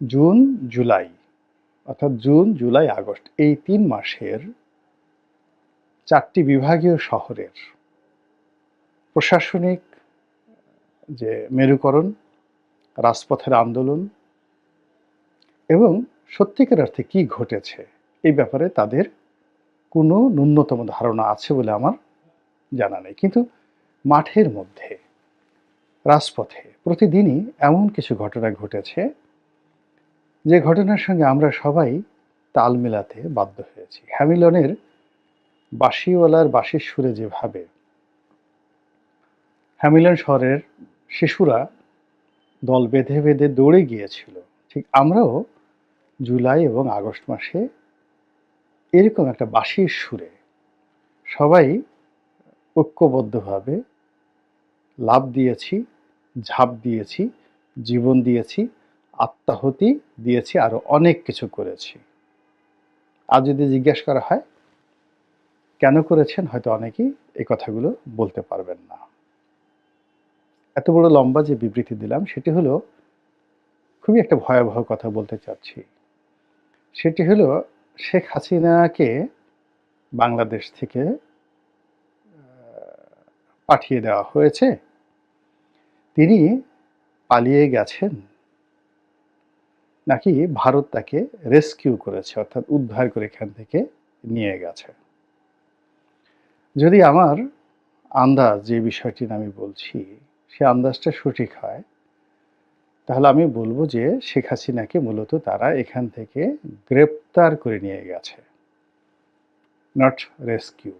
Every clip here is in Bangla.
জুন, জুলাই অর্থাৎ জুন, জুলাই, আগস্ট এই ৩ মাসের ৪টি বিভাগীয় শহরের প্রশাসনিক যে মেরুকরণ, রাজপথের আন্দোলন এবং সত্যিকার অর্থে কী ঘটেছে এই ব্যাপারে তাদের কোনো ন্যূনতম ধারণা আছে বলে আমার জানা নেই। কিন্তু মাঠের মধ্যে, রাজপথে প্রতিদিনই এমন কিছু ঘটনা ঘটেছে যে ঘটনার সঙ্গে আমরা সবাই তাল মেলাতে বাধ্য হয়েছি। হ্যামিলনের বাঁশিওয়ালার বাঁশির সুরে যেভাবে হ্যামিলন শহরের শিশুরা দল বেঁধে বেঁধে দৌড়ে গিয়েছিল, ঠিক আমরাও জুলাই এবং আগস্ট মাসে এরকম একটা বাঁশির সুরে সবাই ঐক্যবদ্ধভাবে লাফ দিয়েছি, ঝাঁপ দিয়েছি, জীবন দিয়েছি, আত্মাহুতি দিয়েছি, আরও অনেক কিছু করেছি। আজ যদি জিজ্ঞাসা করা হয় কেন করেছেন, হয়তো অনেকেই এই কথাগুলো বলতে পারবেন না। এত বড় লম্বা যে বিবৃতি দিলাম সেটি হলো খুবই একটা ভয়াবহ কথা বলতে চাচ্ছি। সেটি হলো শেখ হাসিনাকে বাংলাদেশ থেকে পাঠিয়ে দেওয়া হয়েছে। তিনি পালিয়ে গেছেন নাকি ভারত তাকে রেস্কিউ করেছে, অর্থাৎ উদ্ধার করে এখান থেকে নিয়ে গেছে। যদি আমার আন্দাজ যে বিষয়টি আমি বলছি সে আন্দাজটা সঠিক হয়, তাহলে আমি বলবো যে শেখ হাসিনাকে মূলত তারা এখান থেকে গ্রেপ্তার করে নিয়ে গেছে, নট রেস্কিউ।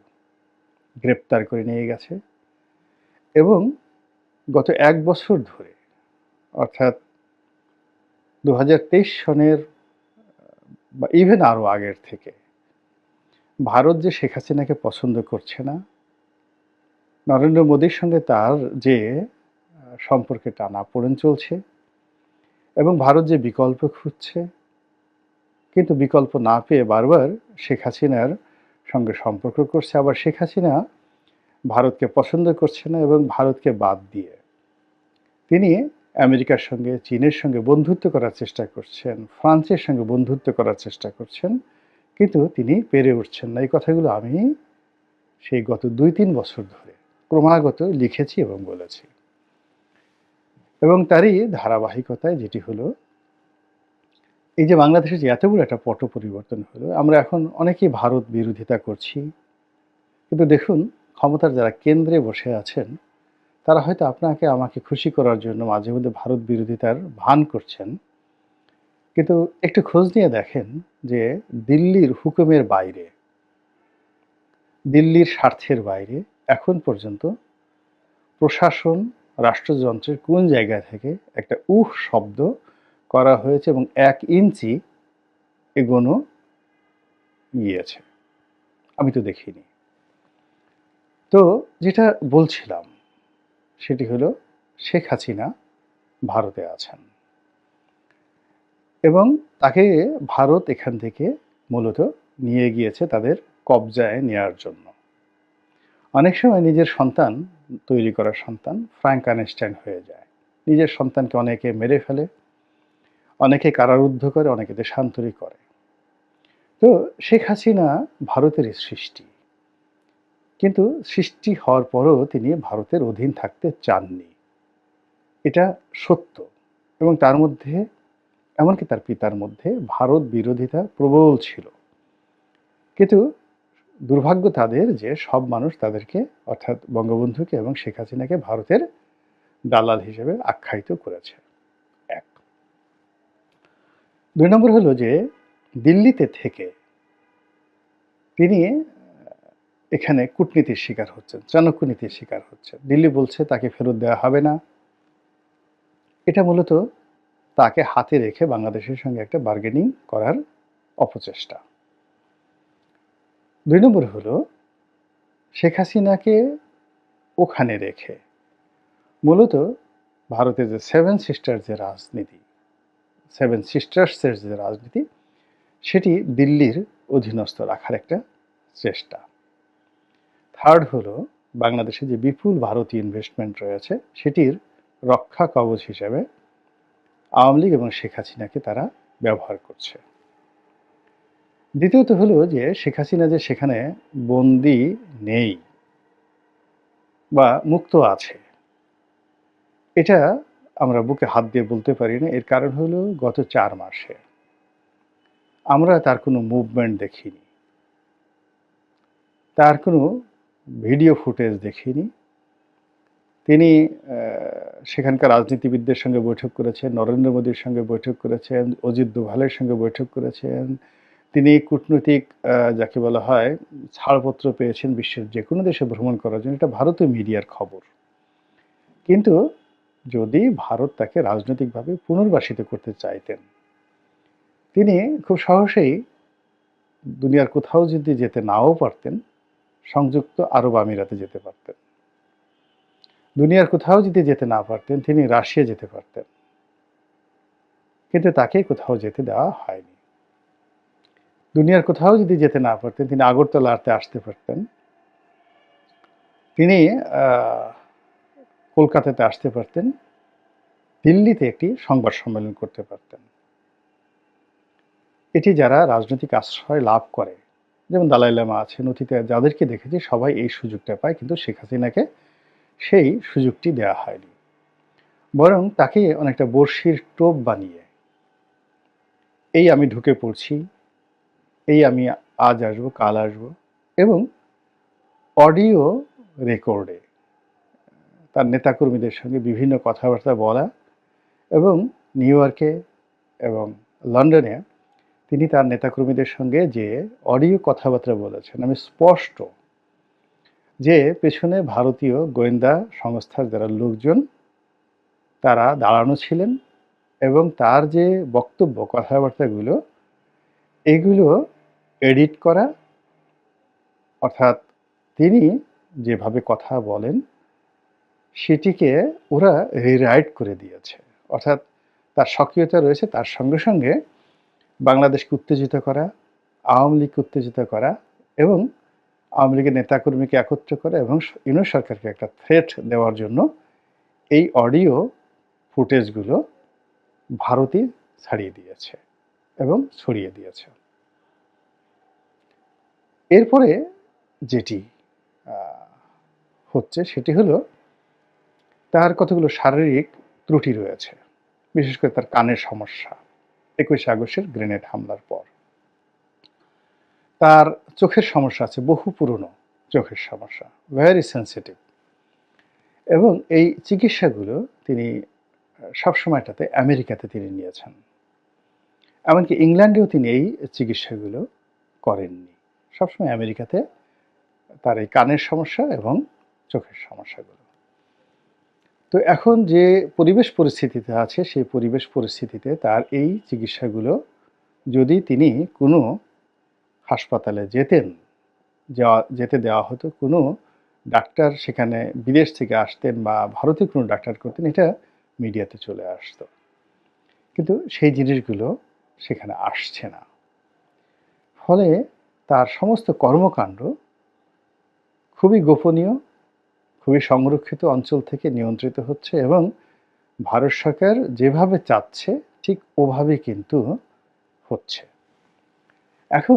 গ্রেপ্তার করে নিয়ে গেছে এবং গত ১ বছর ধরে, অর্থাৎ ২০২৩ সনের বা ইভেন আরও আগের থেকে ভারত যে শেখ হাসিনাকে পছন্দ করছে না, নরেন্দ্র মোদীর সঙ্গে তার যে সম্পর্কে টানাপোড়েন চলছে এবং ভারত যে বিকল্প খুঁজছে, কিন্তু বিকল্প না পেয়ে বারবার শেখ হাসিনার সঙ্গে সম্পর্ক করছে। আবার শেখ হাসিনা ভারতকে পছন্দ করছে না এবং ভারতকে বাদ দিয়ে তিনি আমেরিকার সঙ্গে, চীনের সঙ্গে বন্ধুত্ব করার চেষ্টা করছেন, ফ্রান্সের সঙ্গে বন্ধুত্ব করার চেষ্টা করছেন, কিন্তু তিনি পেরে উঠছেন না। এই কথাগুলো আমি সেই গত ২-৩ বছর ধরে ক্রমাগত লিখেছি এবং বলেছি। এবং তারই ধারাবাহিকতায় যেটি হলো, এই যে বাংলাদেশে যে এত বড় একটা পট পরিবর্তন হলো, আমরা এখন অনেকেই ভারত বিরোধিতা করছি। কিন্তু দেখুন, ক্ষমতার যারা কেন্দ্রে বসে আছেন তারা হয়তো আপনাকে আমাকে খুশি করার জন্য মাঝে মধ্যে ভারত বিরোধিতার ভান করছেন। কিন্তু একটু খোঁজ নিয়ে দেখেন যে দিল্লির হুকুমের বাইরে, দিল্লির স্বার্থের বাইরে এখন পর্যন্ত প্রশাসন, রাষ্ট্রযন্ত্রের কোন জায়গা থেকে একটা উহ শব্দ করা হয়েছে এবং ১ ইঞ্চি এগোনো গিয়েছে? আমি তো দেখিনি। তো যেটা বলছিলাম সেটি হলো শেখ হাসিনা ভারতে আছেন এবং তাকে ভারত এখান থেকে মূলত নিয়ে গিয়েছে তাদের কবজায় নেয়ার জন্য। অনেক সময় নিজের সন্তান, তৈরি করা সন্তান ফ্রাঙ্কেনস্টাইন হয়ে যায়। নিজের সন্তানকে অনেকে মেরে ফেলে, অনেকে কারারুদ্ধ করে, অনেকে দেশান্তরী করে। তো শেখ হাসিনা ভারতেরই সৃষ্টি, কিন্তু সৃষ্টি হওয়ার পরও তিনি ভারতের অধীন থাকতে চাননি, এটা সত্য। এবং তার মধ্যে, এমনকি তার পিতার মধ্যে ভারত বিরোধিতা প্রবল ছিল। কিন্তু দুর্ভাগ্য তাদের যে সব মানুষ তাদেরকে, অর্থাৎ বঙ্গবন্ধুকে এবং শেখ হাসিনাকে ভারতের দালাল হিসেবে আখ্যায়িত করেছে। ১। ২ নম্বর হলো যে দিল্লিতে থেকে তিনি এখানে কূটনীতির শিকার হচ্ছেন, চাণক্য নীতির শিকার হচ্ছেন। দিল্লি বলছে তাকে ফেরত দেওয়া হবে না। এটা মূলত তাকে হাতে রেখে বাংলাদেশের সঙ্গে একটা বার্গেনিং করার অপচেষ্টা। ২ নম্বর হলো শেখ হাসিনাকে ওখানে রেখে মূলত ভারতের যে সেভেন সিস্টার যে রাজনীতি, সেভেন সিস্টার্সের যে রাজনীতি, সেটি দিল্লির অধীনস্থ রাখার একটা চেষ্টা। থার্ড হলো বাংলাদেশে যে বিপুল ভারতীয় ইনভেস্টমেন্ট রয়েছে সেটির রক্ষা কবচ হিসেবে আওয়ামী লীগ এবং শেখ হাসিনাকে তারা ব্যবহার করছে। দ্বিতীয়ত হলো যে শেখ হাসিনা যে সেখানে বন্দী নেই বা মুক্ত আছে, এটা আমরা বুকে হাত দিয়ে বলতে পারি না। এর কারণ হলো গত ৪ মাসে আমরা তার কোনো মুভমেন্ট দেখিনি। তার কোনো ভিডিও ফুটেজ দেখিনি। তিনি সেখানকার রাজনীতিবিদদের সঙ্গে বৈঠক করেছেন, নরেন্দ্র মোদীর সঙ্গে বৈঠক করেছেন, অজিত দোভালের সঙ্গে বৈঠক করেছেন। তিনি কূটনৈতিক যাকে বলা হয় ছাড়পত্র পেয়েছেন বিশ্বের যেকোনো দেশে ভ্রমণ করার জন্য। এটা ভারতীয় মিডিয়ার খবর। কিন্তু যদি ভারত তাকে রাজনৈতিকভাবে পুনর্বাসিত করতে চাইতেন, তিনি খুব সহজেই দুনিয়ার কোথাও যদি যেতে নাও পারতেন, সংযুক্ত আরব আমিরাতে যেতে পারতেন। দুনিয়ার কোথাও যদি যেতে না পারতেন, তিনি রাশিয়া যেতে পারতেন। কিন্তু তাকে কোথাও যেতে দেওয়া হয়নি। দুনিয়ার কোথাও যদি যেতে না পারতেন, তিনি আগরতলাতে আসতে পারতেন। তিনি কলকাতাতে আসতে পারতেন। দিল্লিতে একটি সংবাদ সম্মেলন করতে পারতেন। এটি যারা রাজনৈতিক আশ্রয় লাভ করে, যেমন দালাই লামা আছেন, অতীতে যাদেরকে দেখেছি সবাই এই সুযোগটা পায়, কিন্তু শেখ হাসিনাকে সেই সুযোগটি দেওয়া হয়নি। বরং তাকে অনেকটা বড়শির টোপ বানিয়ে, এই আমি ঢুকে পড়ছি, এই আমি আজ আসবো, কাল আসবো, এবং অডিও রেকর্ডে তার নেতাকর্মীদের সঙ্গে বিভিন্ন কথাবার্তা বলা, এবং নিউ ইয়র্কে এবং লন্ডনে তিনি তার নেতাকর্মীদের সঙ্গে যে অডিও কথাবার্তা বলেছেন, আমি স্পষ্ট যে পেছনে ভারতীয় গোয়েন্দা সংস্থার যারা লোকজন তারা দাঁড়ানো ছিলেন, এবং তার যে বক্তব্য কথাবার্তাগুলো এগুলো এডিট করা, অর্থাৎ তিনি যেভাবে কথা বলেন সেটিকে ওরা রিরাইট করে দিয়েছে। অর্থাৎ তার সক্রিয়তা রয়েছে, তার সঙ্গে সঙ্গে বাংলাদেশকে উত্তেজিত করা, আওয়ামী লীগকে উত্তেজিত করা, এবং আওয়ামী লীগের নেতাকর্মীকে একত্র করা, এবং ইউনূস সরকারকে একটা থ্রেট দেওয়ার জন্য এই অডিও ফুটেজগুলো ভারতই ছাড়িয়ে দিয়েছে এবং ছড়িয়ে দিয়েছে। এরপরে যেটি হচ্ছে সেটি হলো তার কতগুলো শারীরিক ত্রুটি রয়েছে, বিশেষ করে তার কানের সমস্যা ২১ আগস্টের গ্রেনেড হামলার পর। তার চোখের সমস্যা আছে, বহু পুরনো চোখের সমস্যা, ভেরি সেন্সিটিভ, এবং এই চিকিৎসাগুলো তিনি সবসময়টাতে আমেরিকাতে তিনি নিয়েছেন। এমনকি ইংল্যান্ডেও তিনি এই চিকিৎসাগুলো করেননি, সবসময় আমেরিকাতে তার এই কানের সমস্যা এবং চোখের সমস্যাগুলো। তো এখন যে পরিবেশ পরিস্থিতিতে আছে, সেই পরিবেশ পরিস্থিতিতে তার এই চিকিৎসাগুলো যদি তিনি কোনো হাসপাতালে যেতে দেওয়া হতো, কোনো ডাক্তার সেখানে বিদেশ থেকে আসতেন বা ভারতীয় কোনো ডাক্তার করতেন, এটা মিডিয়াতে চলে আসতো। কিন্তু সেই জিনিসগুলো সেখানে আসছে না। ফলে তার সমস্ত কর্মকাণ্ড খুবই গোপনীয়, খুবই সংরক্ষিত অঞ্চল থেকে নিয়ন্ত্রিত হচ্ছে, এবং ভারত সরকার যেভাবে চাচ্ছে ঠিক ওভাবে কিন্তু হচ্ছে। এখন